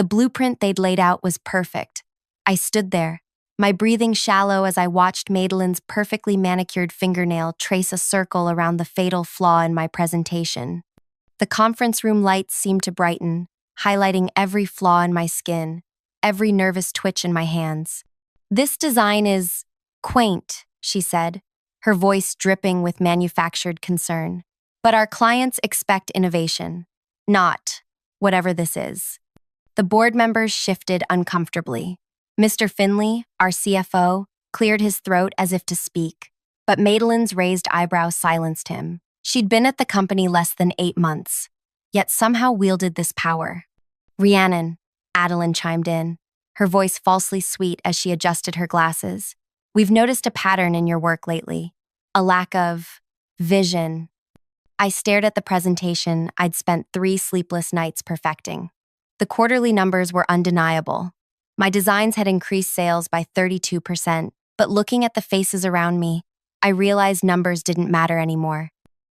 The blueprint they'd laid out was perfect. I stood there, my breathing shallow as I watched Madeline's perfectly manicured fingernail trace a circle around the fatal flaw in my presentation. The conference room lights seemed to brighten, highlighting every flaw in my skin, every nervous twitch in my hands. "This design is quaint," she said, her voice dripping with manufactured concern. "But our clients expect innovation, not whatever this is." The board members shifted uncomfortably. Mr. Finley, our CFO, cleared his throat as if to speak, but Madeline's raised eyebrows silenced him. She'd been at the company less than 8 months, yet somehow wielded this power. "Rhiannon," Adeline chimed in, her voice falsely sweet as she adjusted her glasses. "We've noticed a pattern in your work lately, a lack of vision." I stared at the presentation I'd spent 3 sleepless nights perfecting. The quarterly numbers were undeniable. My designs had increased sales by 32%, but looking at the faces around me, I realized numbers didn't matter anymore.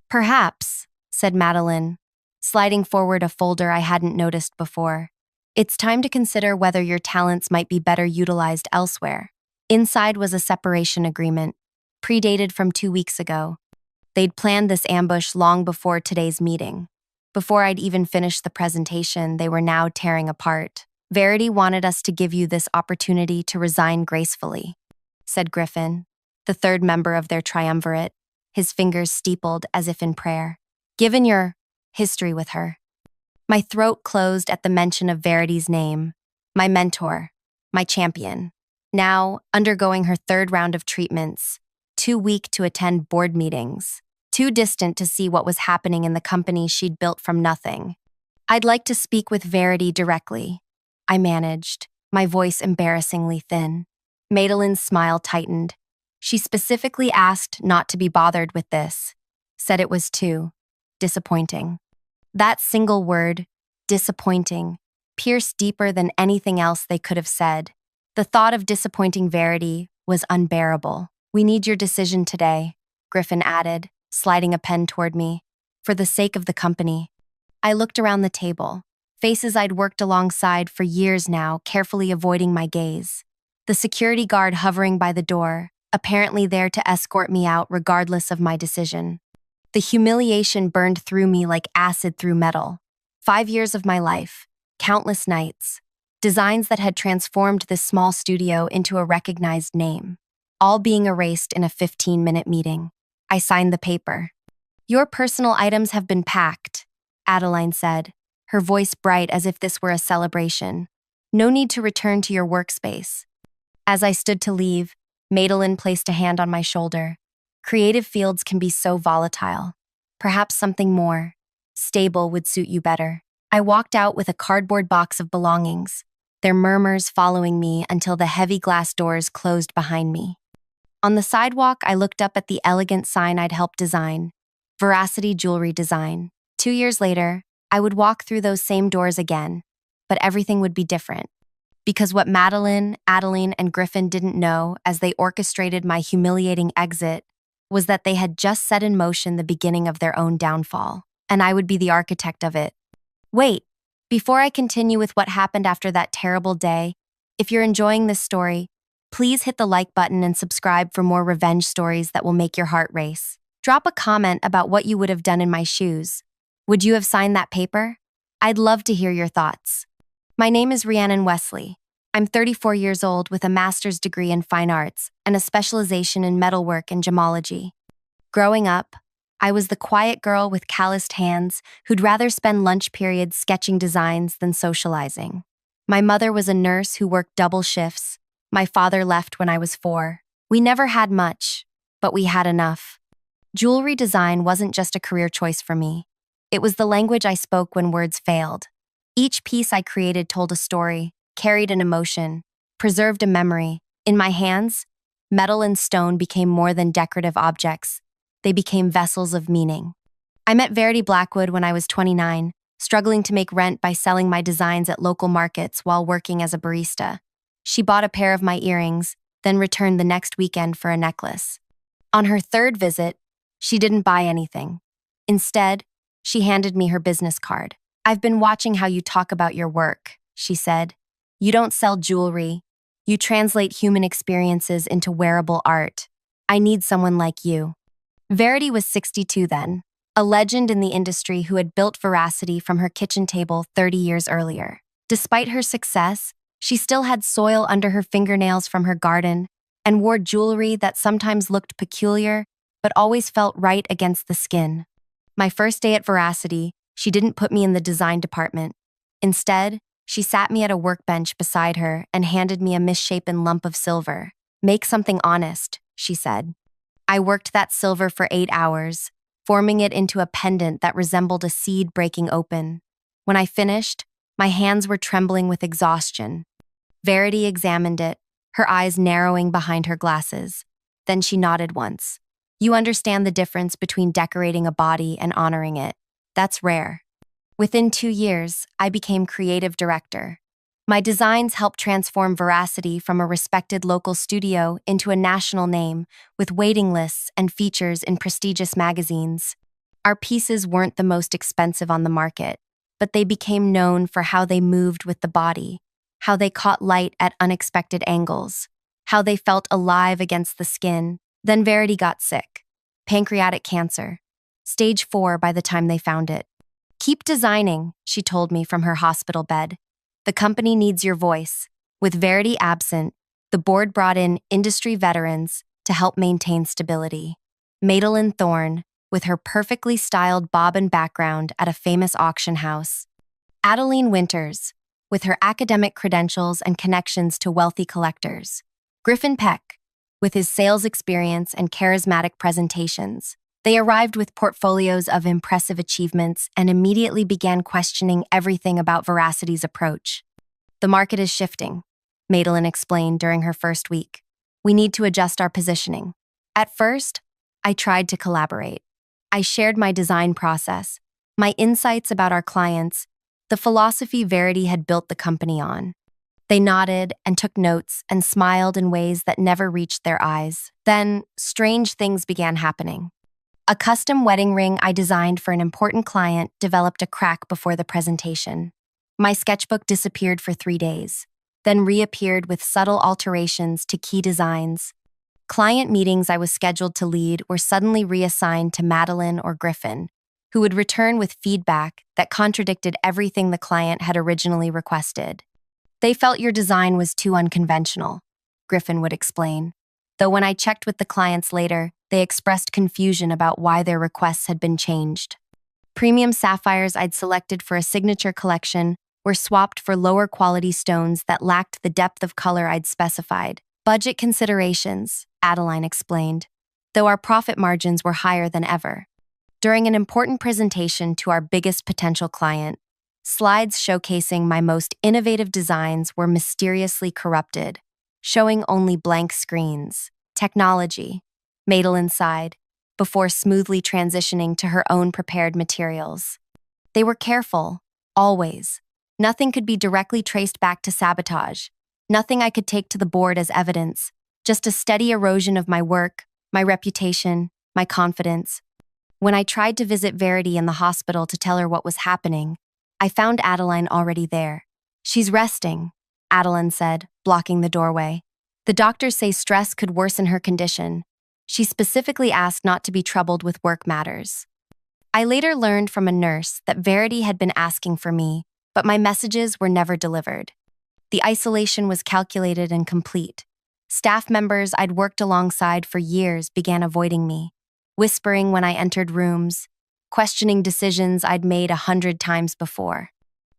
"Perhaps," said Madeline, sliding forward a folder I hadn't noticed before, "it's time to consider whether your talents might be better utilized elsewhere." Inside was a separation agreement, predated from 2 weeks ago. They'd planned this ambush long before today's meeting. Before I'd even finished the presentation, they were now tearing apart. "Verity wanted us to give you this opportunity to resign gracefully," said Griffin, the third member of their triumvirate, his fingers steepled as if in prayer. "Given your history with her." My throat closed at the mention of Verity's name, my mentor, my champion. Now, undergoing her 3rd round of treatments, too weak to attend board meetings, too distant to see what was happening in the company she'd built from nothing. "I'd like to speak with Verity directly," I managed, my voice embarrassingly thin. Madeline's smile tightened. She specifically asked not to be bothered with this, said it was too disappointing. That single word, disappointing, pierced deeper than anything else they could have said. The thought of disappointing Verity was unbearable. "We need your decision today," Griffin added, sliding a pen toward me. "For the sake of the company." I looked around the table, faces I'd worked alongside for years now, carefully avoiding my gaze. The security guard hovering by the door, apparently there to escort me out regardless of my decision. The humiliation burned through me like acid through metal. 5 years of my life, countless nights, designs that had transformed this small studio into a recognized name, all being erased in a 15-minute meeting. I signed the paper. "Your personal items have been packed," Adeline said, her voice bright as if this were a celebration. "No need to return to your workspace." As I stood to leave, Madeline placed a hand on my shoulder. "Creative fields can be so volatile. Perhaps something more stable would suit you better." I walked out with a cardboard box of belongings, their murmurs following me until the heavy glass doors closed behind me. On the sidewalk, I looked up at the elegant sign I'd helped design, Veracity Jewelry Design. 2 years later, I would walk through those same doors again, but everything would be different. Because what Madeline, Adeline, and Griffin didn't know as they orchestrated my humiliating exit was that they had just set in motion the beginning of their own downfall, and I would be the architect of it. Wait, before I continue with what happened after that terrible day, if you're enjoying this story, please hit the like button and subscribe for more revenge stories that will make your heart race. Drop a comment about what you would have done in my shoes. Would you have signed that paper? I'd love to hear your thoughts. My name is Rhiannon Wesley. I'm 34 years old with a master's degree in fine arts and a specialization in metalwork and gemology. Growing up, I was the quiet girl with calloused hands who'd rather spend lunch periods sketching designs than socializing. My mother was a nurse who worked double shifts. My father left when I was 4. We never had much, but we had enough. Jewelry design wasn't just a career choice for me. It was the language I spoke when words failed. Each piece I created told a story, carried an emotion, preserved a memory. In my hands, metal and stone became more than decorative objects. They became vessels of meaning. I met Verity Blackwood when I was 29, struggling to make rent by selling my designs at local markets while working as a barista. She bought a pair of my earrings, then returned the next weekend for a necklace. On her 3rd visit, she didn't buy anything. Instead, she handed me her business card. "I've been watching how you talk about your work," she said. You don't sell jewelry. You translate human experiences into wearable art. I need someone like you. Verity was 62 then, a legend in the industry who had built Veracity from her kitchen table 30 years earlier. Despite her success, she still had soil under her fingernails from her garden and wore jewelry that sometimes looked peculiar but always felt right against the skin. My first day at Veracity, she didn't put me in the design department. Instead, she sat me at a workbench beside her and handed me a misshapen lump of silver. Make something honest, she said. I worked that silver for 8 hours, forming it into a pendant that resembled a seed breaking open. When I finished, my hands were trembling with exhaustion. Verity examined it, her eyes narrowing behind her glasses. Then she nodded once. You understand the difference between decorating a body and honoring it. That's rare. Within 2 years, I became creative director. My designs helped transform Veracity from a respected local studio into a national name, with waiting lists and features in prestigious magazines. Our pieces weren't the most expensive on the market, but they became known for how they moved with the body, how they caught light at unexpected angles, how they felt alive against the skin. Then Verity got sick. Pancreatic cancer. Stage 4 by the time they found it. Keep designing, she told me from her hospital bed. The company needs your voice. With Verity absent, the board brought in industry veterans to help maintain stability. Madeline Thorne, with her perfectly styled bobbin background at a famous auction house. Adeline Winters, with her academic credentials and connections to wealthy collectors. Griffin Peck, with his sales experience and charismatic presentations. They arrived with portfolios of impressive achievements and immediately began questioning everything about Veracity's approach. The market is shifting, Madeline explained during her first week. We need to adjust our positioning. At first, I tried to collaborate. I shared my design process, my insights about our clients, the philosophy Verity had built the company on. They nodded and took notes and smiled in ways that never reached their eyes. Then, strange things began happening. A custom wedding ring I designed for an important client developed a crack before the presentation. My sketchbook disappeared for 3 days, then reappeared with subtle alterations to key designs. Client meetings I was scheduled to lead were suddenly reassigned to Madeline or Griffin, who would return with feedback that contradicted everything the client had originally requested. They felt your design was too unconventional, Griffin would explain, though when I checked with the clients later, they expressed confusion about why their requests had been changed. Premium sapphires I'd selected for a signature collection were swapped for lower quality stones that lacked the depth of color I'd specified. Budget considerations, Adeline explained, though our profit margins were higher than ever. During an important presentation to our biggest potential client, slides showcasing my most innovative designs were mysteriously corrupted, showing only blank screens. Technology, Madeline sighed, before smoothly transitioning to her own prepared materials. They were careful, always. Nothing could be directly traced back to sabotage. Nothing I could take to the board as evidence. Just a steady erosion of my work, my reputation, my confidence. When I tried to visit Verity in the hospital to tell her what was happening, I found Adeline already there. She's resting, Adeline said, blocking the doorway. The doctors say stress could worsen her condition. She specifically asked not to be troubled with work matters. I later learned from a nurse that Verity had been asking for me, but my messages were never delivered. The isolation was calculated and complete. Staff members I'd worked alongside for years began avoiding me, whispering when I entered rooms, questioning decisions I'd made 100 times before.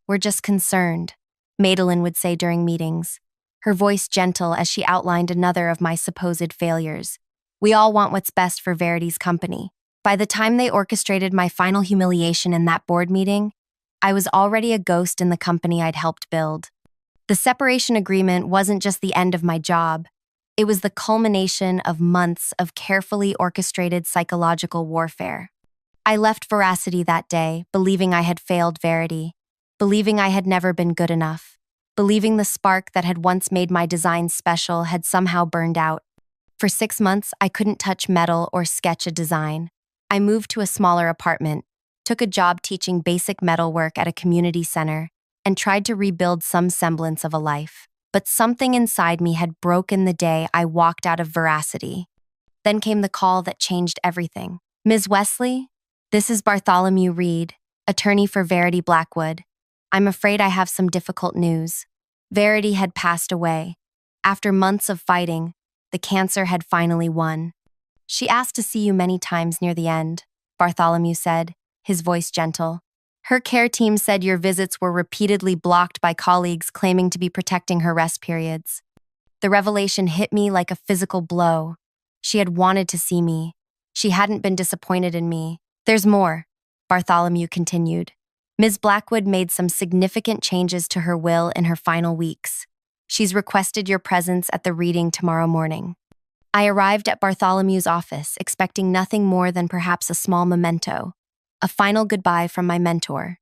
We're just concerned, Madeline would say during meetings, her voice gentle as she outlined another of my supposed failures. We all want what's best for Verity's company. By the time they orchestrated my final humiliation in that board meeting, I was already a ghost in the company I'd helped build. The separation agreement wasn't just the end of my job. It was the culmination of months of carefully orchestrated psychological warfare. I left Veracity that day, believing I had failed Verity, believing I had never been good enough, believing the spark that had once made my design special had somehow burned out. For 6 months, I couldn't touch metal or sketch a design. I moved to a smaller apartment, took a job teaching basic metalwork at a community center, and tried to rebuild some semblance of a life. But something inside me had broken the day I walked out of Veracity. Then came the call that changed everything. "Ms. Wesley, this is Bartholomew Reed, attorney for Verity Blackwood. I'm afraid I have some difficult news." Verity had passed away. After months of fighting, the cancer had finally won. "She asked to see you many times near the end," Bartholomew said, his voice gentle. "Her care team said your visits were repeatedly blocked by colleagues claiming to be protecting her rest periods." The revelation hit me like a physical blow. She had wanted to see me. She hadn't been disappointed in me. "There's more," Bartholomew continued. "Ms. Blackwood made some significant changes to her will in her final weeks. She's requested your presence at the reading tomorrow morning." I arrived at Bartholomew's office, expecting nothing more than perhaps a small memento, a final goodbye from my mentor.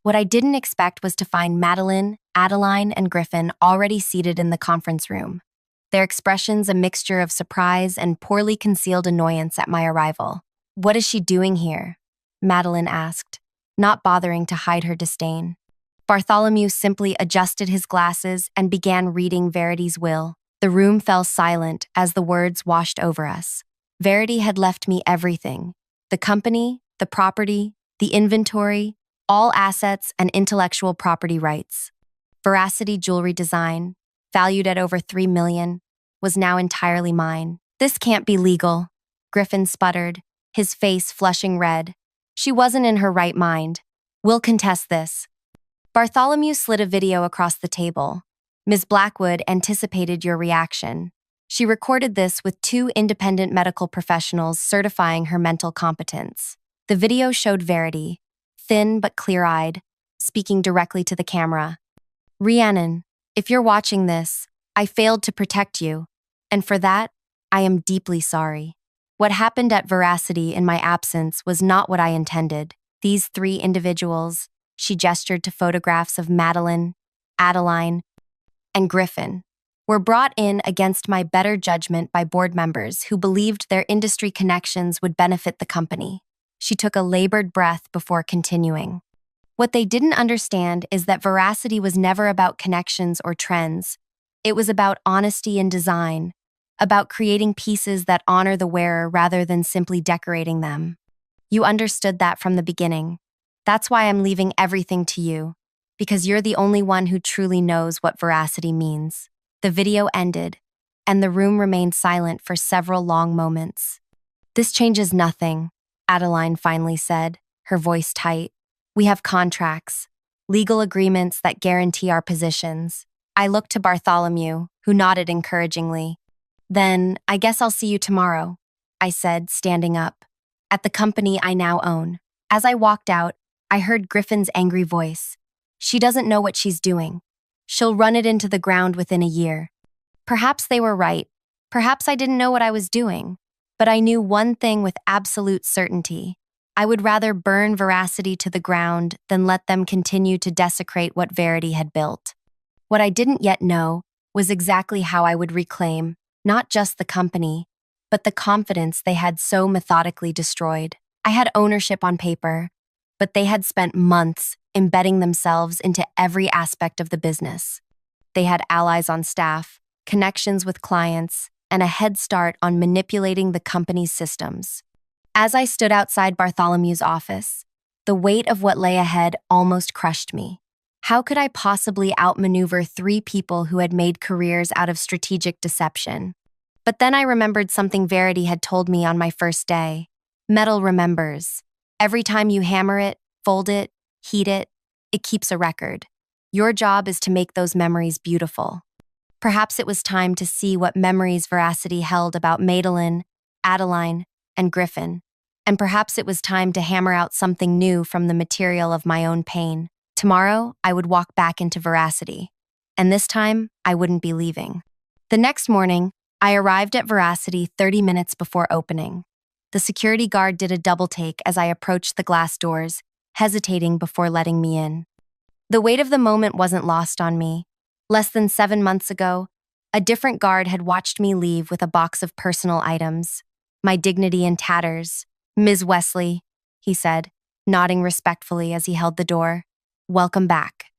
What I didn't expect was to find Madeline, Adeline, and Griffin already seated in the conference room, their expressions a mixture of surprise and poorly concealed annoyance at my arrival. "What is she doing here?" Madeline asked, not bothering to hide her disdain. Bartholomew simply adjusted his glasses and began reading Verity's will. The room fell silent as the words washed over us. Verity had left me everything: the company, the property, the inventory, all assets and intellectual property rights. Veracity Jewelry Design, valued at over $3 million, was now entirely mine. "This can't be legal," Griffin sputtered, his face flushing red. "She wasn't in her right mind. We'll contest this." Bartholomew slid a video across the table. "Ms. Blackwood anticipated your reaction. She recorded this with 2 independent medical professionals certifying her mental competence." The video showed Verity, thin but clear-eyed, speaking directly to the camera. "Rhiannon, if you're watching this, I failed to protect you, and for that, I am deeply sorry. What happened at Veracity in my absence was not what I intended. These 3 individuals," she gestured to photographs of Madeline, Adeline, and Griffin, "were brought in against my better judgment by board members who believed their industry connections would benefit the company." She took a labored breath before continuing. "What they didn't understand is that Veracity was never about connections or trends. It was about honesty in design, about creating pieces that honor the wearer rather than simply decorating them. You understood that from the beginning. That's why I'm leaving everything to you, because you're the only one who truly knows what Veracity means." The video ended, and the room remained silent for several long moments. "This changes nothing," Adeline finally said, her voice tight. "We have contracts, legal agreements that guarantee our positions." I looked to Bartholomew, who nodded encouragingly. "Then, I guess I'll see you tomorrow," I said, standing up, "at the company I now own." As I walked out, I heard Griffin's angry voice. "She doesn't know what she's doing. She'll run it into the ground within a year." Perhaps they were right. Perhaps I didn't know what I was doing. But I knew one thing with absolute certainty. I would rather burn Veracity to the ground than let them continue to desecrate what Verity had built. What I didn't yet know was exactly how I would reclaim not just the company, but the confidence they had so methodically destroyed. I had ownership on paper, but they had spent months embedding themselves into every aspect of the business. They had allies on staff, connections with clients, and a head start on manipulating the company's systems. As I stood outside Bartholomew's office, the weight of what lay ahead almost crushed me. How could I possibly outmaneuver 3 people who had made careers out of strategic deception? But then I remembered something Verity had told me on my first day. Metal remembers. Every time you hammer it, fold it, heat it, it keeps a record. Your job is to make those memories beautiful. Perhaps it was time to see what memories Veracity held about Madeline, Adeline, and Griffin. And perhaps it was time to hammer out something new from the material of my own pain. Tomorrow, I would walk back into Veracity. And this time, I wouldn't be leaving. The next morning, I arrived at Veracity 30 minutes before opening. The security guard did a double take as I approached the glass doors, hesitating before letting me in. The weight of the moment wasn't lost on me. Less than 7 months ago, a different guard had watched me leave with a box of personal items. My dignity in tatters. "Ms. Wesley," he said, nodding respectfully as he held the door. "Welcome back."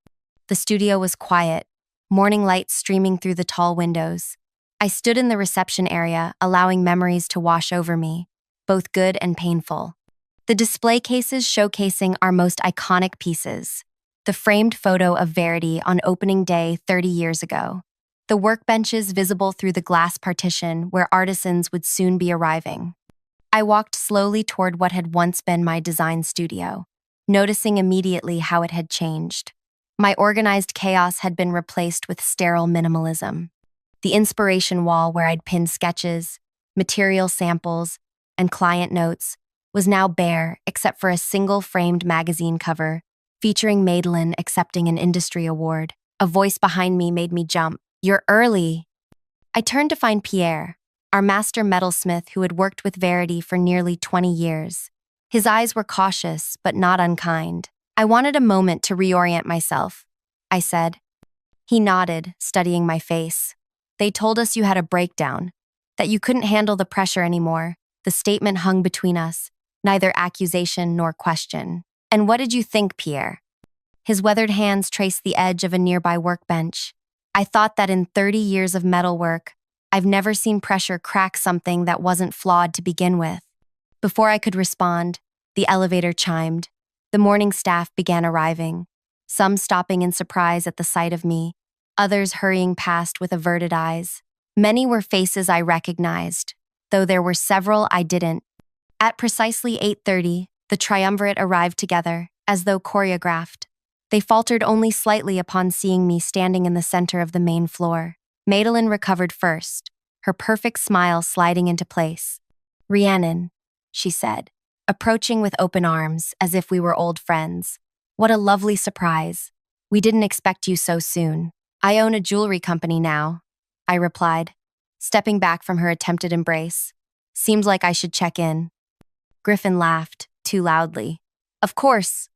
The studio was quiet, morning light streaming through the tall windows. I stood in the reception area, allowing memories to wash over me, both good and painful. The display cases showcasing our most iconic pieces. The framed photo of Verity on opening day 30 years ago. The workbenches visible through the glass partition where artisans would soon be arriving. I walked slowly toward what had once been my design studio, noticing immediately how it had changed. My organized chaos had been replaced with sterile minimalism. The inspiration wall where I'd pinned sketches, material samples, and client notes was now bare except for a single framed magazine cover featuring Madeline accepting an industry award. A voice behind me made me jump. "You're early." I turned to find Pierre, our master metalsmith who had worked with Verity for nearly 20 years. His eyes were cautious, but not unkind. "I wanted a moment to reorient myself," I said. He nodded, studying my face. "They told us you had a breakdown, that you couldn't handle the pressure anymore." The statement hung between us, neither accusation nor question. "And what did you think, Pierre?" His weathered hands traced the edge of a nearby workbench. "I thought that in 30 years of metalwork, I've never seen pressure crack something that wasn't flawed to begin with." Before I could respond, the elevator chimed. The morning staff began arriving, some stopping in surprise at the sight of me, others hurrying past with averted eyes. Many were faces I recognized, though there were several I didn't. At precisely 8:30, the triumvirate arrived together, as though choreographed. They faltered only slightly upon seeing me standing in the center of the main floor. Madeline recovered first, her perfect smile sliding into place. "Rhiannon," she said, approaching with open arms, as if we were old friends. "What a lovely surprise. We didn't expect you so soon." "I own a jewelry company now," I replied, stepping back from her attempted embrace. "Seems like I should check in." Griffin laughed, too loudly. Of course.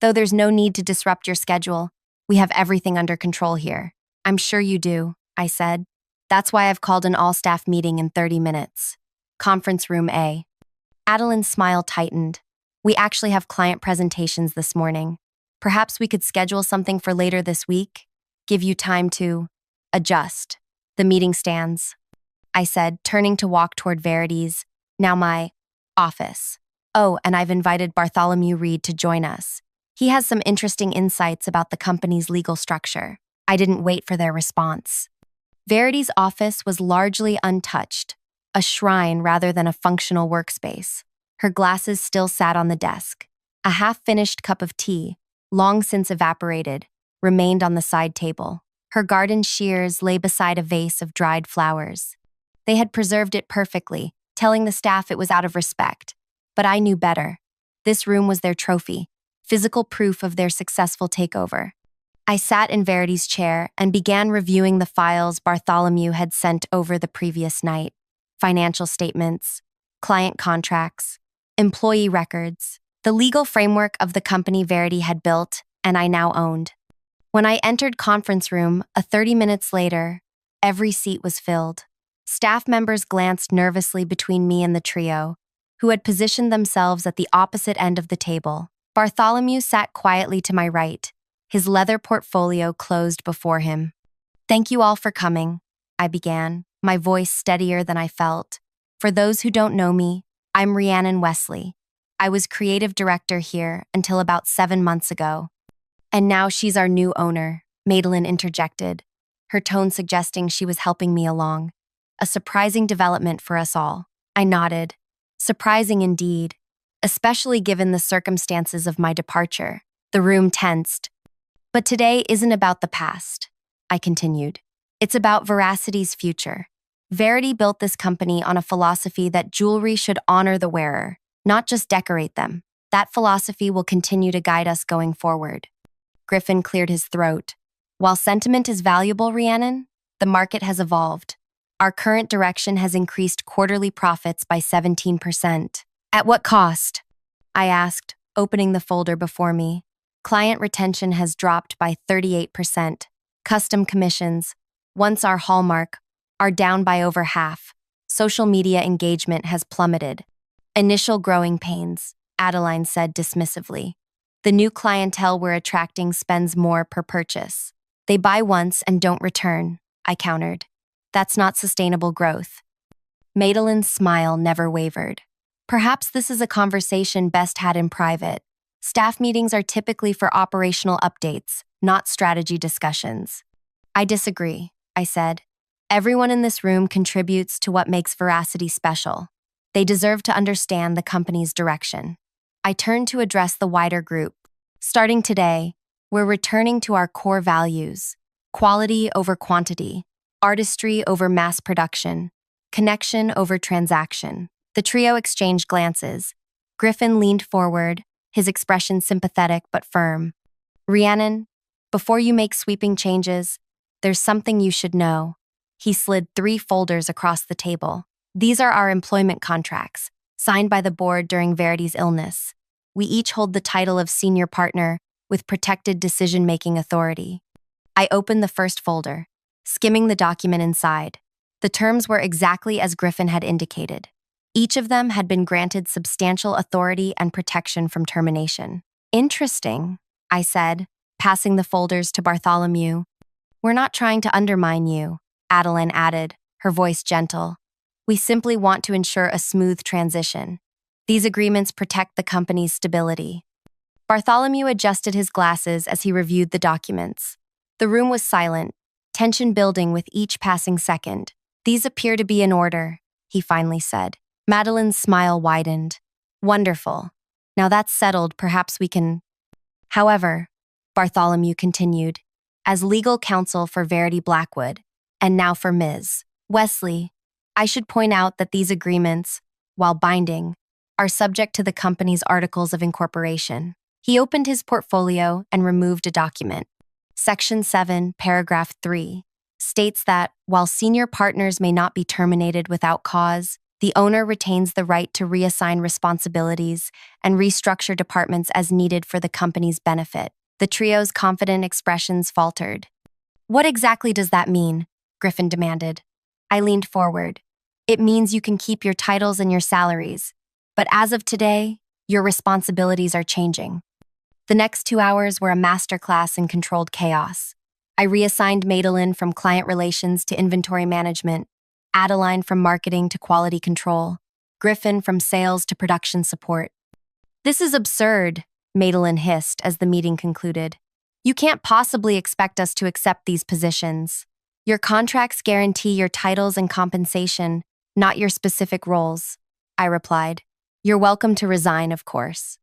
Though there's no need to disrupt your schedule. We have everything under control here." "I'm sure you do," I said. "That's why I've called an all-staff meeting in 30 minutes. Conference room A." Adeline's smile tightened. "We actually have client presentations this morning. Perhaps we could schedule something for later this week? Give you time to adjust." "The meeting stands," I said, turning to walk toward Verity's, now my, office. "Oh, and I've invited Bartholomew Reed to join us. He has some interesting insights about the company's legal structure." I didn't wait for their response. Verity's office was largely untouched, a shrine rather than a functional workspace. Her glasses still sat on the desk. A half-finished cup of tea, long since evaporated, remained on the side table. Her garden shears lay beside a vase of dried flowers. They had preserved it perfectly, telling the staff it was out of respect. But I knew better. This room was their trophy, physical proof of their successful takeover. I sat in Verity's chair and began reviewing the files Bartholomew had sent over the previous night. Financial statements, client contracts, employee records, the legal framework of the company Verity had built and I now owned. When I entered conference room, 30 minutes later, every seat was filled. Staff members glanced nervously between me and the trio, who had positioned themselves at the opposite end of the table. Bartholomew sat quietly to my right, his leather portfolio closed before him. "Thank you all for coming," I began, my voice steadier than I felt. "For those who don't know me, I'm Rhiannon Wesley. I was creative director here until about 7 months ago. And now she's our new owner," Madeline interjected, her tone suggesting she was helping me along. "A surprising development for us all." I nodded. Surprising indeed, especially given the circumstances of my departure. The room tensed. "But today isn't about the past," I continued. "It's about Veracity's future. Verity built this company on a philosophy that jewelry should honor the wearer, not just decorate them. That philosophy will continue to guide us going forward." Griffin cleared his throat. "While sentiment is valuable, Rhiannon, the market has evolved. Our current direction has increased quarterly profits by 17%. At what cost?" I asked, opening the folder before me. "Client retention has dropped by 38%. Custom commissions, once our hallmark, are down by over half. Social media engagement has plummeted." "Initial growing pains," Adeline said dismissively. The new clientele we're attracting spends more per purchase. They buy once and don't return, I countered. That's not sustainable growth. Madeline's smile never wavered. Perhaps this is a conversation best had in private. Staff meetings are typically for operational updates, not strategy discussions. I disagree, I said. Everyone in this room contributes to what makes Veracity special. They deserve to understand the company's direction. I turned to address the wider group. Starting today, we're returning to our core values: quality over quantity, artistry over mass production, connection over transaction. The trio exchanged glances. Griffin leaned forward, his expression sympathetic but firm. Rhiannon, before you make sweeping changes, there's something you should know. He slid 3 folders across the table. These are our employment contracts, signed by the board during Verity's illness. We each hold the title of senior partner with protected decision-making authority. I opened the first folder, skimming the document inside. The terms were exactly as Griffin had indicated. Each of them had been granted substantial authority and protection from termination. Interesting, I said, passing the folders to Bartholomew. We're not trying to undermine you, Adeline added, her voice gentle. We simply want to ensure a smooth transition. These agreements protect the company's stability. Bartholomew adjusted his glasses as he reviewed the documents. The room was silent, tension building with each passing second. These appear to be in order, he finally said. Madeline's smile widened. Wonderful. Now that's settled, perhaps we can... However, Bartholomew continued, as legal counsel for Verity Blackwood, and now for Ms. Wesley, I should point out that these agreements, while binding, are subject to the company's articles of incorporation. He opened his portfolio and removed a document. Section 7, paragraph 3, states that, while senior partners may not be terminated without cause, the owner retains the right to reassign responsibilities and restructure departments as needed for the company's benefit. The trio's confident expressions faltered. What exactly does that mean? Griffin demanded. I leaned forward. It means you can keep your titles and your salaries, but as of today, your responsibilities are changing. The next 2 hours were a masterclass in controlled chaos. I reassigned Madeline from client relations to inventory management, Adeline from marketing to quality control, Griffin from sales to production support. This is absurd, Madeline hissed as the meeting concluded. You can't possibly expect us to accept these positions. Your contracts guarantee your titles and compensation, not your specific roles, I replied. You're welcome to resign, of course.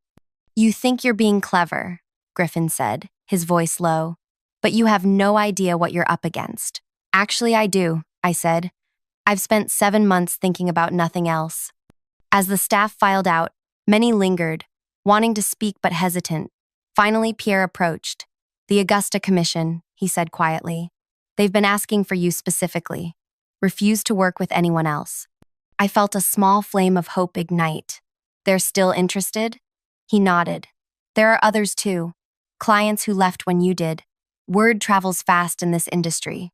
You think you're being clever, Griffin said, his voice low, but you have no idea what you're up against. Actually, I do, I said. I've spent 7 months thinking about nothing else. As the staff filed out, many lingered, wanting to speak but hesitant. Finally, Pierre approached. The Augusta Commission, he said quietly. They've been asking for you specifically. Refuse to work with anyone else. I felt a small flame of hope ignite. They're still interested? He nodded. There are others too. Clients who left when you did. Word travels fast in this industry.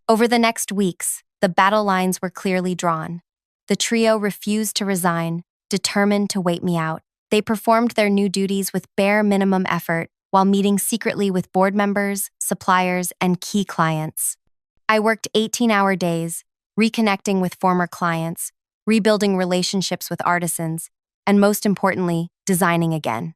Over the next weeks, the battle lines were clearly drawn. The trio refused to resign, determined to wait me out. They performed their new duties with bare minimum effort while meeting secretly with board members, suppliers, and key clients. I worked 18-hour days, reconnecting with former clients, rebuilding relationships with artisans, and most importantly, designing again.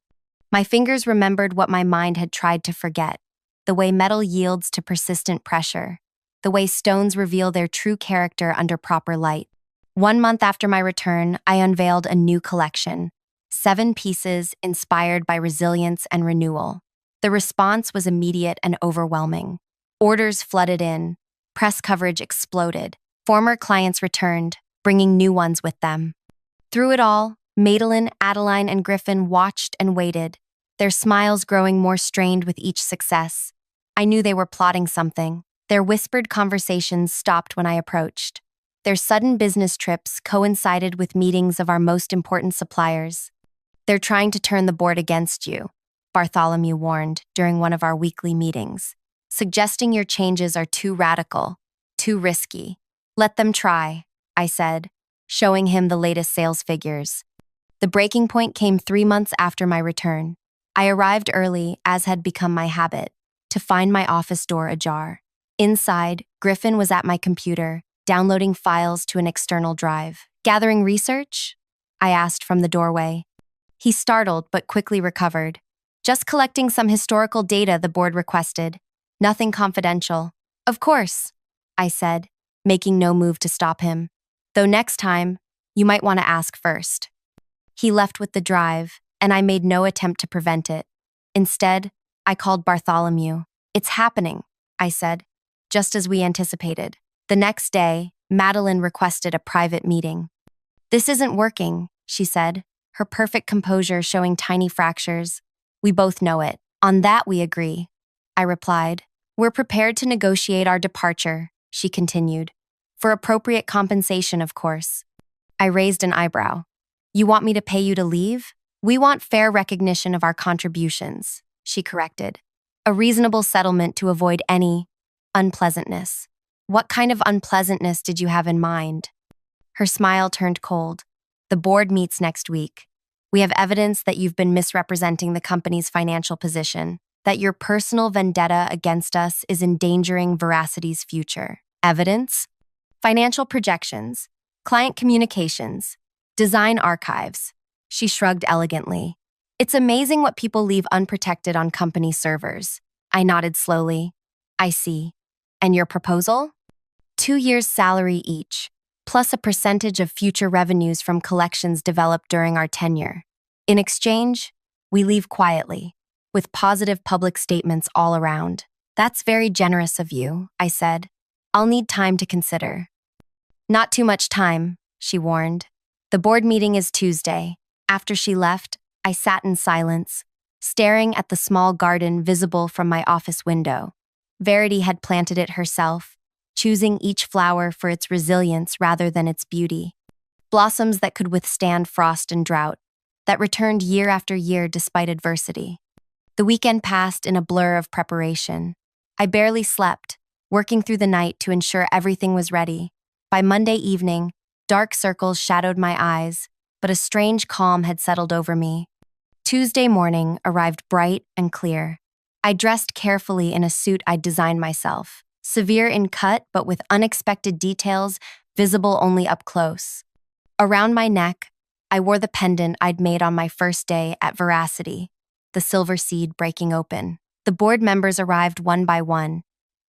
My fingers remembered what my mind had tried to forget, the way metal yields to persistent pressure, the way stones reveal their true character under proper light. 1 month after my return, I unveiled a new collection, 7 pieces inspired by resilience and renewal. The response was immediate and overwhelming. Orders flooded in, press coverage exploded, former clients returned, bringing new ones with them. Through it all, Madeline, Adeline, and Griffin watched and waited, their smiles growing more strained with each success. I knew they were plotting something. Their whispered conversations stopped when I approached. Their sudden business trips coincided with meetings of our most important suppliers. They're trying to turn the board against you, Bartholomew warned during one of our weekly meetings, suggesting your changes are too radical, too risky. Let them try, I said, showing him the latest sales figures. The breaking point came 3 months after my return. I arrived early, as had become my habit, to find my office door ajar. Inside, Griffin was at my computer, downloading files to an external drive. Gathering research? I asked from the doorway. He startled but quickly recovered. Just collecting some historical data the board requested. Nothing confidential. Of course, I said, making no move to stop him. Though next time, you might want to ask first. He left with the drive, and I made no attempt to prevent it. Instead, I called Bartholomew. It's happening, I said, just as we anticipated. The next day, Madeline requested a private meeting. This isn't working, she said, her perfect composure showing tiny fractures. We both know it. On that we agree, I replied. We're prepared to negotiate our departure, she continued. For appropriate compensation, of course. I raised an eyebrow. You want me to pay you to leave? We want fair recognition of our contributions, she corrected. A reasonable settlement to avoid any unpleasantness. What kind of unpleasantness did you have in mind? Her smile turned cold. The board meets next week. We have evidence that you've been misrepresenting the company's financial position, that your personal vendetta against us is endangering Veracity's future. Evidence? Financial projections, client communications, design archives. She shrugged elegantly. It's amazing what people leave unprotected on company servers. I nodded slowly. I see. And your proposal? 2 years' salary each, plus a percentage of future revenues from collections developed during our tenure. In exchange, we leave quietly, with positive public statements all around. That's very generous of you, I said. I'll need time to consider. Not too much time, she warned. The board meeting is Tuesday. After she left, I sat in silence, staring at the small garden visible from my office window. Verity had planted it herself, choosing each flower for its resilience rather than its beauty. Blossoms that could withstand frost and drought, that returned year after year despite adversity. The weekend passed in a blur of preparation. I barely slept, working through the night to ensure everything was ready. By Monday evening, dark circles shadowed my eyes, but a strange calm had settled over me. Tuesday morning arrived bright and clear. I dressed carefully in a suit I'd designed myself, severe in cut but with unexpected details visible only up close. Around my neck, I wore the pendant I'd made on my first day at Veracity, the silver seed breaking open. The board members arrived one by one,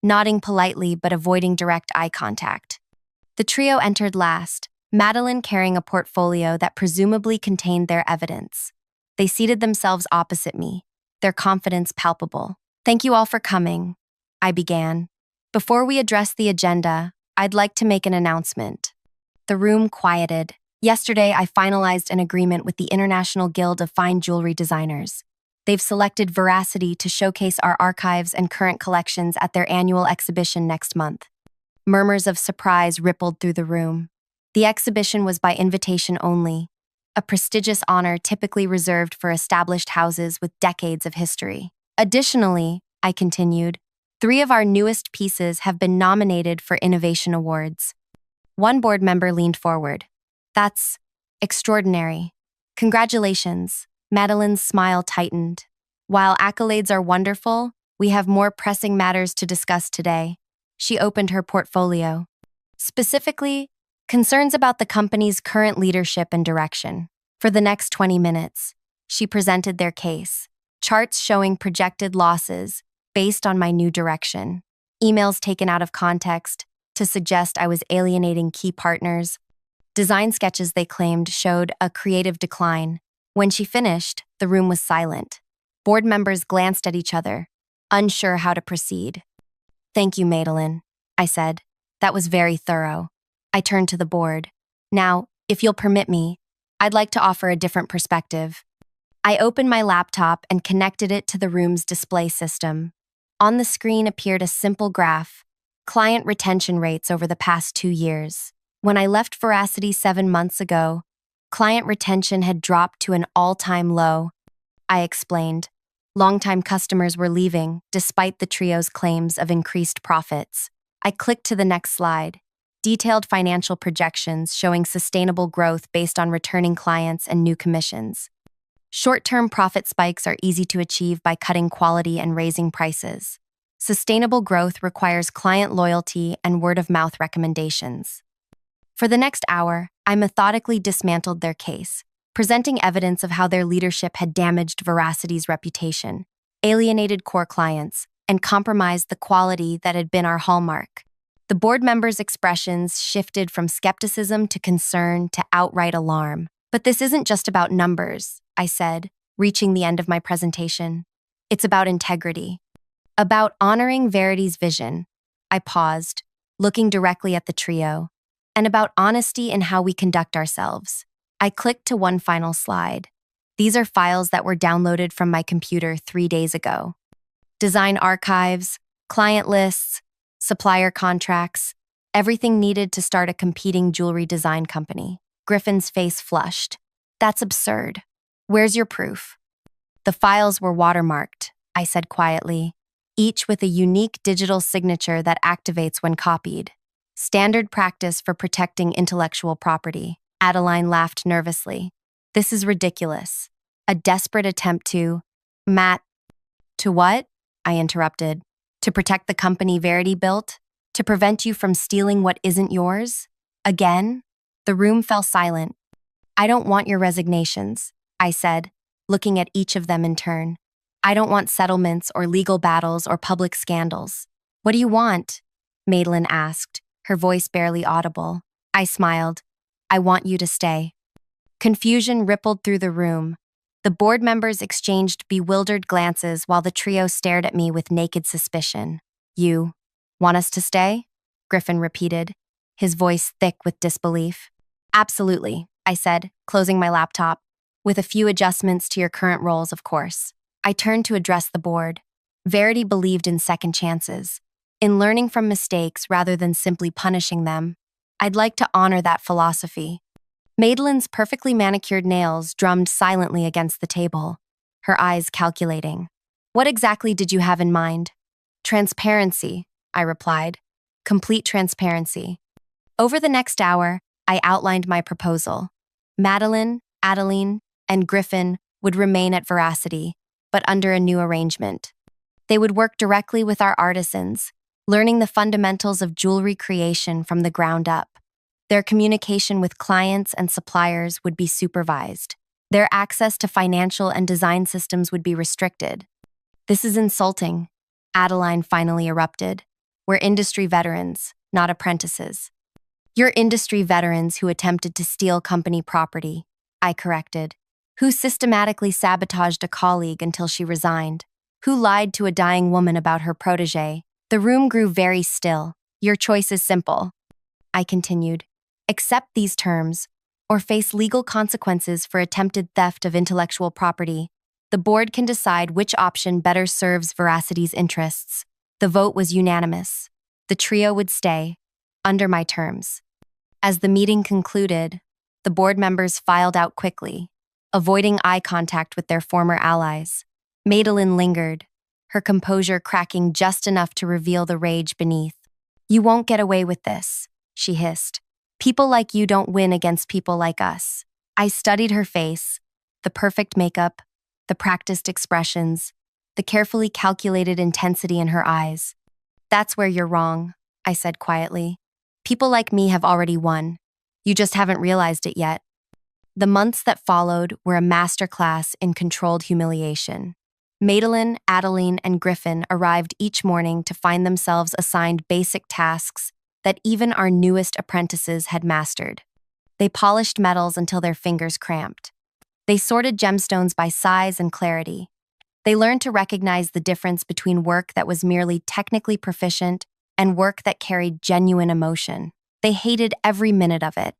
nodding politely but avoiding direct eye contact. The trio entered last, Madeline carrying a portfolio that presumably contained their evidence. They seated themselves opposite me, their confidence palpable. Thank you all for coming, I began. Before we address the agenda, I'd like to make an announcement. The room quieted. Yesterday, I finalized an agreement with the International Guild of Fine Jewelry Designers. They've selected Veracity to showcase our archives and current collections at their annual exhibition next month. Murmurs of surprise rippled through the room. The exhibition was by invitation only, a prestigious honor typically reserved for established houses with decades of history. Additionally, I continued, 3 of our newest pieces have been nominated for innovation awards. One board member leaned forward. That's extraordinary. Congratulations. Madeline's smile tightened. While accolades are wonderful, we have more pressing matters to discuss today. She opened her portfolio. Specifically, concerns about the company's current leadership and direction. For the next 20 minutes, she presented their case, charts showing projected losses based on my new direction, emails taken out of context to suggest I was alienating key partners. Design sketches they claimed showed a creative decline. When she finished, the room was silent. Board members glanced at each other, unsure how to proceed. Thank you, Madeline, I said. That was very thorough. I turned to the board. Now, if you'll permit me, I'd like to offer a different perspective. I opened my laptop and connected it to the room's display system. On the screen appeared a simple graph, client retention rates over the past 2 years. When I left Veracity 7 months ago, client retention had dropped to an all-time low. I explained. Longtime customers were leaving, despite the trio's claims of increased profits. I clicked to the next slide. Detailed financial projections showing sustainable growth based on returning clients and new commissions. Short-term profit spikes are easy to achieve by cutting quality and raising prices. Sustainable growth requires client loyalty and word-of-mouth recommendations. For the next hour, I methodically dismantled their case, presenting evidence of how their leadership had damaged Veracity's reputation, alienated core clients, and compromised the quality that had been our hallmark. The board members' expressions shifted from skepticism to concern to outright alarm. But this isn't just about numbers, I said, reaching the end of my presentation. It's about integrity. About honoring Verity's vision. I paused, looking directly at the trio, and about honesty in how we conduct ourselves. I clicked to one final slide. These are files that were downloaded from my computer 3 days ago. Design archives, client lists, supplier contracts, everything needed to start a competing jewelry design company. Griffin's face flushed. That's absurd. Where's your proof? The files were watermarked, I said quietly, each with a unique digital signature that activates when copied. Standard practice for protecting intellectual property. Adeline laughed nervously. This is ridiculous. A desperate attempt to... Matt... To what? I interrupted. To protect the company Verity built? To prevent you from stealing what isn't yours? Again? The room fell silent. I don't want your resignations, I said, looking at each of them in turn. I don't want settlements or legal battles or public scandals. What do you want? Madeline asked, her voice barely audible. I smiled. I want you to stay. Confusion rippled through the room. The board members exchanged bewildered glances while the trio stared at me with naked suspicion. You want us to stay? Griffin repeated, his voice thick with disbelief. Absolutely, I said, closing my laptop. With a few adjustments to your current roles, of course. I turned to address the board. Verity believed in second chances, in learning from mistakes rather than simply punishing them. I'd like to honor that philosophy. Madeline's perfectly manicured nails drummed silently against the table, her eyes calculating. What exactly did you have in mind? Transparency, I replied. Complete transparency. Over the next hour, I outlined my proposal. Madeline, Adeline, and Griffin would remain at Veracity, but under a new arrangement. They would work directly with our artisans, learning the fundamentals of jewelry creation from the ground up. Their communication with clients and suppliers would be supervised. Their access to financial and design systems would be restricted. This is insulting, Adeline finally erupted. We're industry veterans, not apprentices. You're industry veterans who attempted to steal company property, I corrected. Who systematically sabotaged a colleague until she resigned. Who lied to a dying woman about her protégé. The room grew very still. Your choice is simple, I continued. Accept these terms, or face legal consequences for attempted theft of intellectual property. The board can decide which option better serves Veracity's interests. The vote was unanimous. The trio would stay, under my terms. As the meeting concluded, the board members filed out quickly, avoiding eye contact with their former allies. Madeline lingered, her composure cracking just enough to reveal the rage beneath. You won't get away with this, she hissed. People like you don't win against people like us. I studied her face, the perfect makeup, the practiced expressions, the carefully calculated intensity in her eyes. That's where you're wrong, I said quietly. People like me have already won. You just haven't realized it yet. The months that followed were a masterclass in controlled humiliation. Madeline, Adeline, and Griffin arrived each morning to find themselves assigned basic tasks that even our newest apprentices had mastered. They polished metals until their fingers cramped. They sorted gemstones by size and clarity. They learned to recognize the difference between work that was merely technically proficient and work that carried genuine emotion. They hated every minute of it.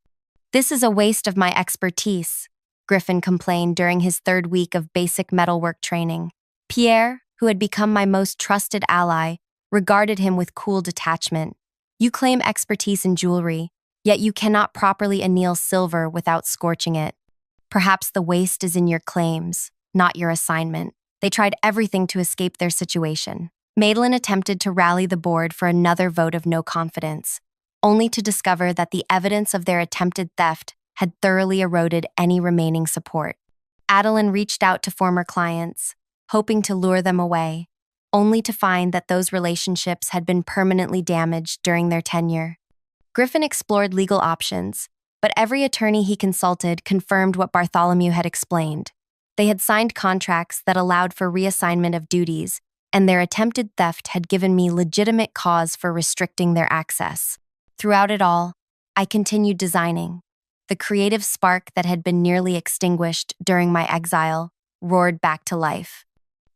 This is a waste of my expertise, Griffin complained during his third week of basic metalwork training. Pierre, who had become my most trusted ally, regarded him with cool detachment. You claim expertise in jewelry, yet you cannot properly anneal silver without scorching it. Perhaps the waste is in your claims, not your assignment. They tried everything to escape their situation. Madeline attempted to rally the board for another vote of no confidence, only to discover that the evidence of their attempted theft had thoroughly eroded any remaining support. Adeline reached out to former clients, hoping to lure them away, only to find that those relationships had been permanently damaged during their tenure. Griffin explored legal options, but every attorney he consulted confirmed what Bartholomew had explained. They had signed contracts that allowed for reassignment of duties, and their attempted theft had given me legitimate cause for restricting their access. Throughout it all, I continued designing. The creative spark that had been nearly extinguished during my exile roared back to life.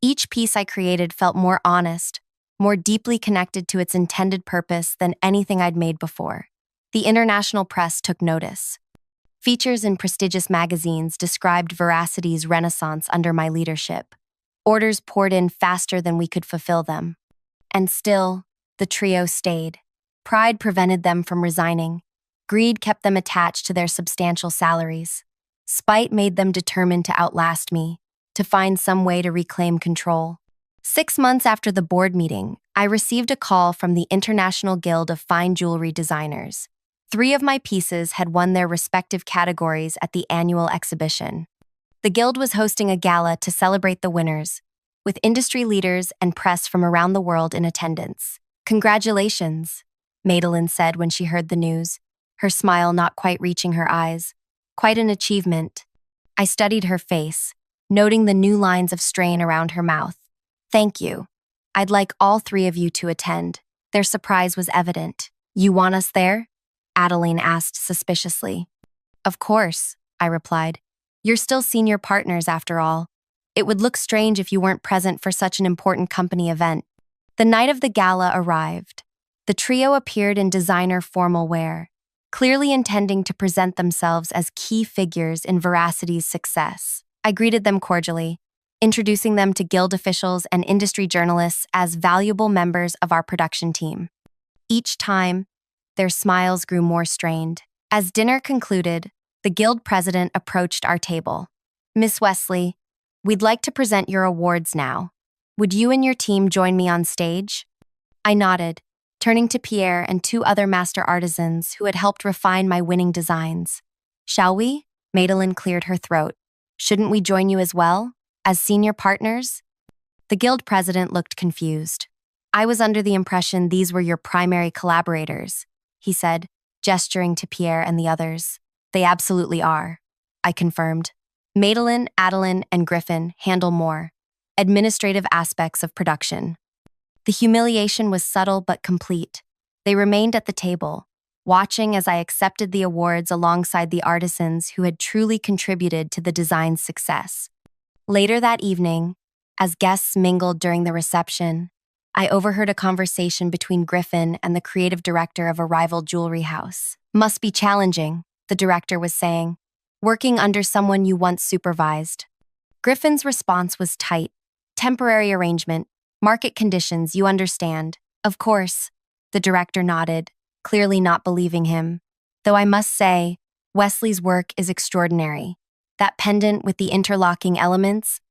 Each piece I created felt more honest, more deeply connected to its intended purpose than anything I'd made before. The international press took notice. Features in prestigious magazines described Veracity's renaissance under my leadership. Orders poured in faster than we could fulfill them. And still, the trio stayed. Pride prevented them from resigning. Greed kept them attached to their substantial salaries. Spite made them determined to outlast me, to find some way to reclaim control. 6 months after the board meeting, I received a call from the International Guild of Fine Jewelry Designers. 3 of my pieces had won their respective categories at the annual exhibition. The Guild was hosting a gala to celebrate the winners, with industry leaders and press from around the world in attendance. "Congratulations," Madeline said when she heard the news, her smile not quite reaching her eyes. "Quite an achievement." I studied her face, noting the new lines of strain around her mouth. "Thank you. I'd like all 3 of you to attend." Their surprise was evident. "You want us there?" Adeline asked suspiciously. "Of course," I replied. "You're still senior partners after all. It would look strange if you weren't present for such an important company event." The night of the gala arrived. The trio appeared in designer formal wear, clearly intending to present themselves as key figures in Veracity's success. I greeted them cordially, introducing them to Guild officials and industry journalists as valuable members of our production team. Each time, their smiles grew more strained. As dinner concluded, the Guild president approached our table. "Miss Wesley, we'd like to present your awards now. Would you and your team join me on stage?" I nodded, turning to Pierre and 2 other master artisans who had helped refine my winning designs. "Shall we?" Madeline cleared her throat. "Shouldn't we join you as well, as senior partners?" The Guild president looked confused. "I was under the impression these were your primary collaborators," he said, gesturing to Pierre and the others. "They absolutely are," I confirmed. "Madeline, Adeline, and Griffin handle more administrative aspects of production." The humiliation was subtle but complete. They remained at the table, watching as I accepted the awards alongside the artisans who had truly contributed to the design's success. Later that evening, as guests mingled during the reception, I overheard a conversation between Griffin and the creative director of a rival jewelry house. "Must be challenging," the director was saying, "working under someone you once supervised." Griffin's response was tight. "Temporary arrangement, market conditions, you understand." "Of course," the director nodded, clearly not believing him. "Though I must say, Wesley's work is extraordinary. That pendant with the interlocking elements,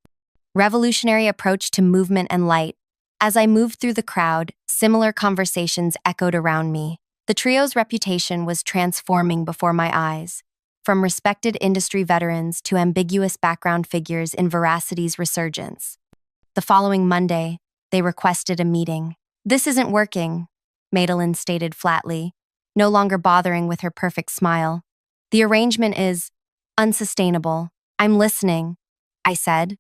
revolutionary approach to movement and light." As I moved through the crowd, similar conversations echoed around me. The trio's reputation was transforming before my eyes, from respected industry veterans to ambiguous background figures in Veracity's resurgence. The following Monday, they requested a meeting. "This isn't working," Madeline stated flatly, no longer bothering with her perfect smile. "The arrangement is unsustainable." "I'm listening," I said.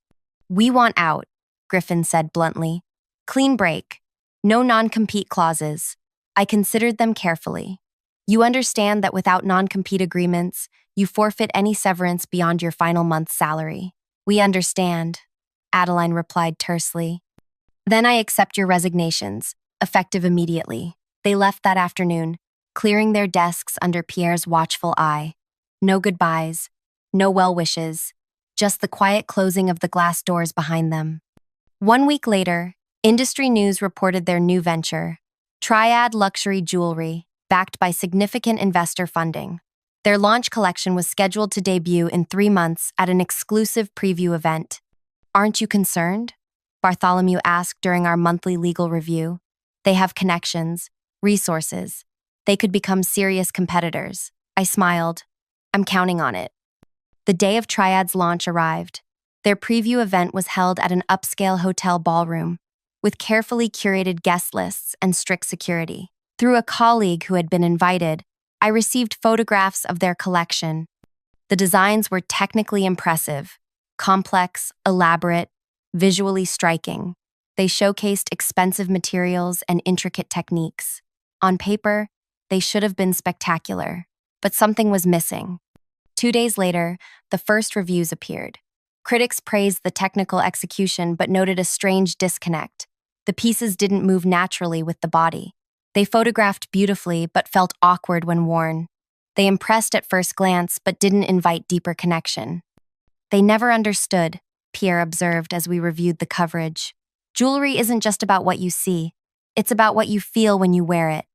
"We want out," Griffin said bluntly. "Clean break. No non-compete clauses." I considered them carefully. "You understand that without non-compete agreements, you forfeit any severance beyond your final month's salary." "We understand," Adeline replied tersely. "Then I accept your resignations, effective immediately." They left that afternoon, clearing their desks under Pierre's watchful eye. No goodbyes, no well wishes, just the quiet closing of the glass doors behind them. 1 week later, industry news reported their new venture, Triad Luxury Jewelry, backed by significant investor funding. Their launch collection was scheduled to debut in 3 months at an exclusive preview event. "Aren't you concerned?" Bartholomew asked during our monthly legal review. "They have connections, resources. They could become serious competitors." I smiled. "I'm counting on it." The day of Triad's launch arrived. Their preview event was held at an upscale hotel ballroom, with carefully curated guest lists and strict security. Through a colleague who had been invited, I received photographs of their collection. The designs were technically impressive, complex, elaborate, visually striking. They showcased expensive materials and intricate techniques. On paper, they should have been spectacular, but something was missing. 2 days later, the first reviews appeared. Critics praised the technical execution but noted a strange disconnect. The pieces didn't move naturally with the body. They photographed beautifully but felt awkward when worn. They impressed at first glance but didn't invite deeper connection. They never understood, Pierre observed as we reviewed the coverage. Jewelry isn't just about what you see. It's about what you feel when you wear it.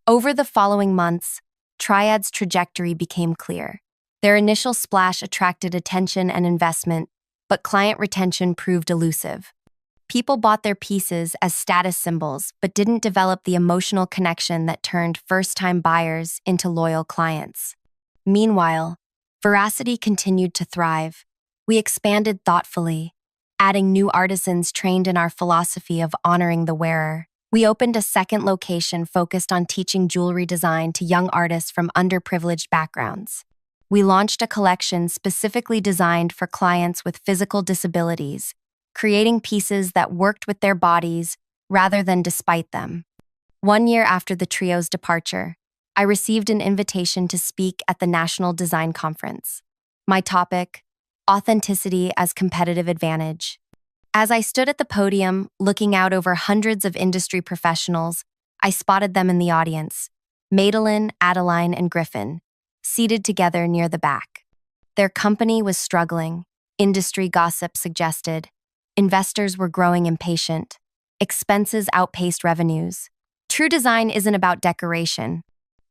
Over the following months, Triad's trajectory became clear. Their initial splash attracted attention and investment, but client retention proved elusive. People bought their pieces as status symbols, but didn't develop the emotional connection that turned first-time buyers into loyal clients. Meanwhile, Veracity continued to thrive. We expanded thoughtfully, adding new artisans trained in our philosophy of honoring the wearer. We opened a second location focused on teaching jewelry design to young artists from underprivileged backgrounds. We launched a collection specifically designed for clients with physical disabilities, creating pieces that worked with their bodies rather than despite them. 1 year after the trio's departure, I received an invitation to speak at the National Design Conference. My topic, authenticity as competitive advantage. As I stood at the podium, looking out over hundreds of industry professionals, I spotted them in the audience, Madeline, Adeline, and Griffin, seated together near the back. Their company was struggling, industry gossip suggested. Investors were growing impatient. Expenses outpaced revenues. True design isn't about decoration,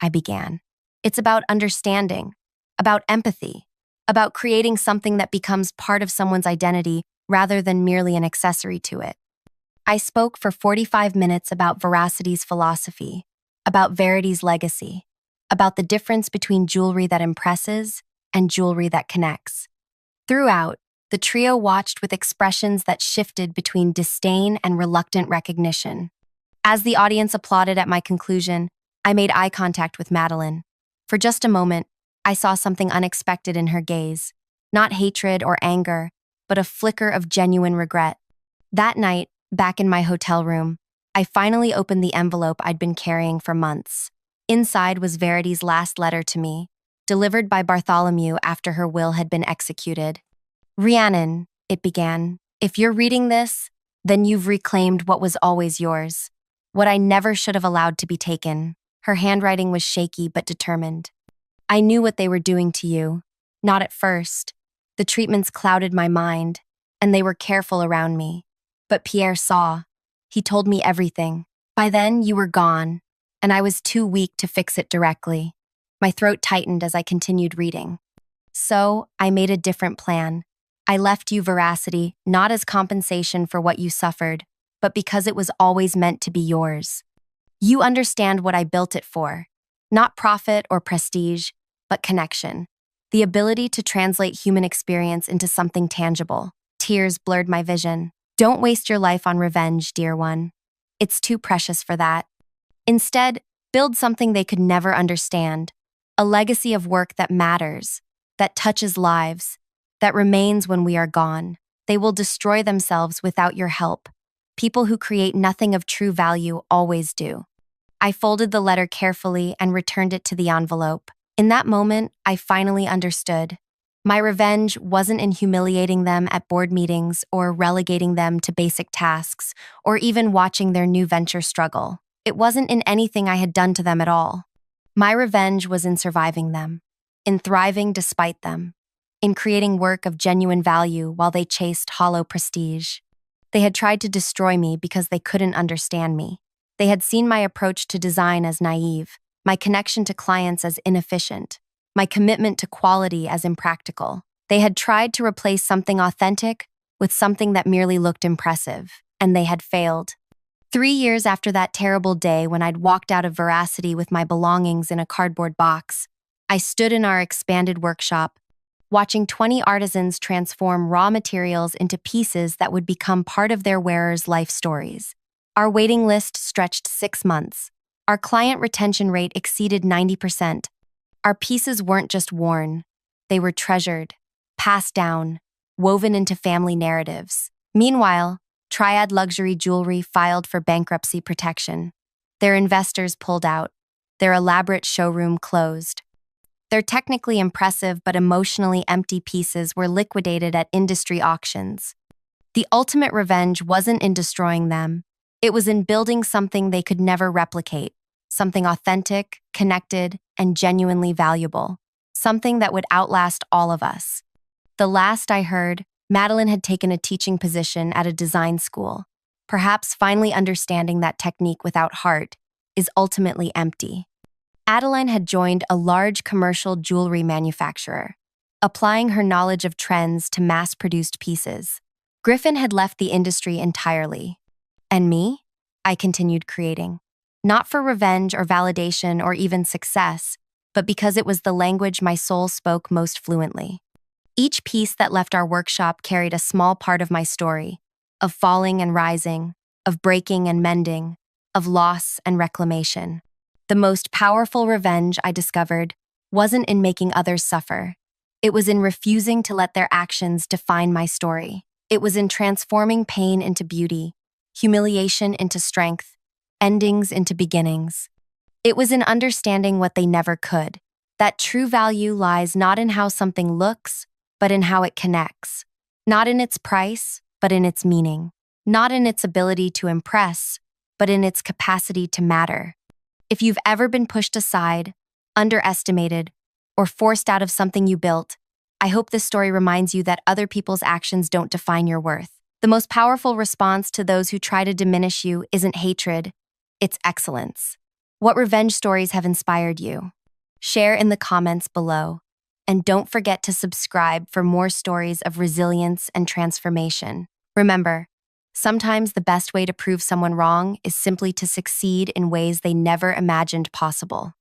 I began. It's about understanding, about empathy, about creating something that becomes part of someone's identity rather than merely an accessory to it. I spoke for 45 minutes about Veracity's philosophy, about Verity's legacy, about the difference between jewelry that impresses and jewelry that connects. Throughout, the trio watched with expressions that shifted between disdain and reluctant recognition. As the audience applauded at my conclusion, I made eye contact with Madeline. For just a moment, I saw something unexpected in her gaze, not hatred or anger, but a flicker of genuine regret. That night, back in my hotel room, I finally opened the envelope I'd been carrying for months. Inside was Verity's last letter to me, delivered by Bartholomew after her will had been executed. Rhiannon, it began, if you're reading this, then you've reclaimed what was always yours, what I never should have allowed to be taken. Her handwriting was shaky but determined. I knew what they were doing to you, not at first. The treatments clouded my mind, and they were careful around me. But Pierre saw. He told me everything. By then, you were gone, and I was too weak to fix it directly. My throat tightened as I continued reading. So, I made a different plan. I left you Veracity, not as compensation for what you suffered, but because it was always meant to be yours. You understand what I built it for. Not profit or prestige, but connection. The ability to translate human experience into something tangible. Tears blurred my vision. Don't waste your life on revenge, dear one. It's too precious for that. Instead, build something they could never understand. A legacy of work that matters, that touches lives, that remains when we are gone. They will destroy themselves without your help. People who create nothing of true value always do. I folded the letter carefully and returned it to the envelope. In that moment, I finally understood. My revenge wasn't in humiliating them at board meetings or relegating them to basic tasks or even watching their new venture struggle. It wasn't in anything I had done to them at all. My revenge was in surviving them, in thriving despite them, in creating work of genuine value while they chased hollow prestige. They had tried to destroy me because they couldn't understand me. They had seen my approach to design as naive, my connection to clients as inefficient, my commitment to quality as impractical. They had tried to replace something authentic with something that merely looked impressive, and they had failed. 3 years after that terrible day when I'd walked out of Veracity with my belongings in a cardboard box, I stood in our expanded workshop, watching 20 artisans transform raw materials into pieces that would become part of their wearers' life stories. Our waiting list stretched 6 months. Our client retention rate exceeded 90%. Our pieces weren't just worn, they were treasured, passed down, woven into family narratives. Meanwhile, Triad Luxury Jewelry filed for bankruptcy protection. Their investors pulled out. Their elaborate showroom closed. Their technically impressive but emotionally empty pieces were liquidated at industry auctions. The ultimate revenge wasn't in destroying them. It was in building something they could never replicate, something authentic, connected, and genuinely valuable, something that would outlast all of us. The last I heard, Madeline had taken a teaching position at a design school, perhaps finally understanding that technique without heart is ultimately empty. Adeline had joined a large commercial jewelry manufacturer, applying her knowledge of trends to mass-produced pieces. Griffin had left the industry entirely. And me? I continued creating. Not for revenge or validation or even success, but because it was the language my soul spoke most fluently. Each piece that left our workshop carried a small part of my story, of falling and rising, of breaking and mending, of loss and reclamation. The most powerful revenge, I discovered, wasn't in making others suffer. It was in refusing to let their actions define my story. It was in transforming pain into beauty, humiliation into strength, endings into beginnings. It was in understanding what they never could, that true value lies not in how something looks, but in how it connects. Not in its price, but in its meaning. Not in its ability to impress, but in its capacity to matter. If you've ever been pushed aside, underestimated, or forced out of something you built, I hope this story reminds you that other people's actions don't define your worth. The most powerful response to those who try to diminish you isn't hatred, it's excellence. What revenge stories have inspired you? Share in the comments below. And don't forget to subscribe for more stories of resilience and transformation. Remember, sometimes the best way to prove someone wrong is simply to succeed in ways they never imagined possible.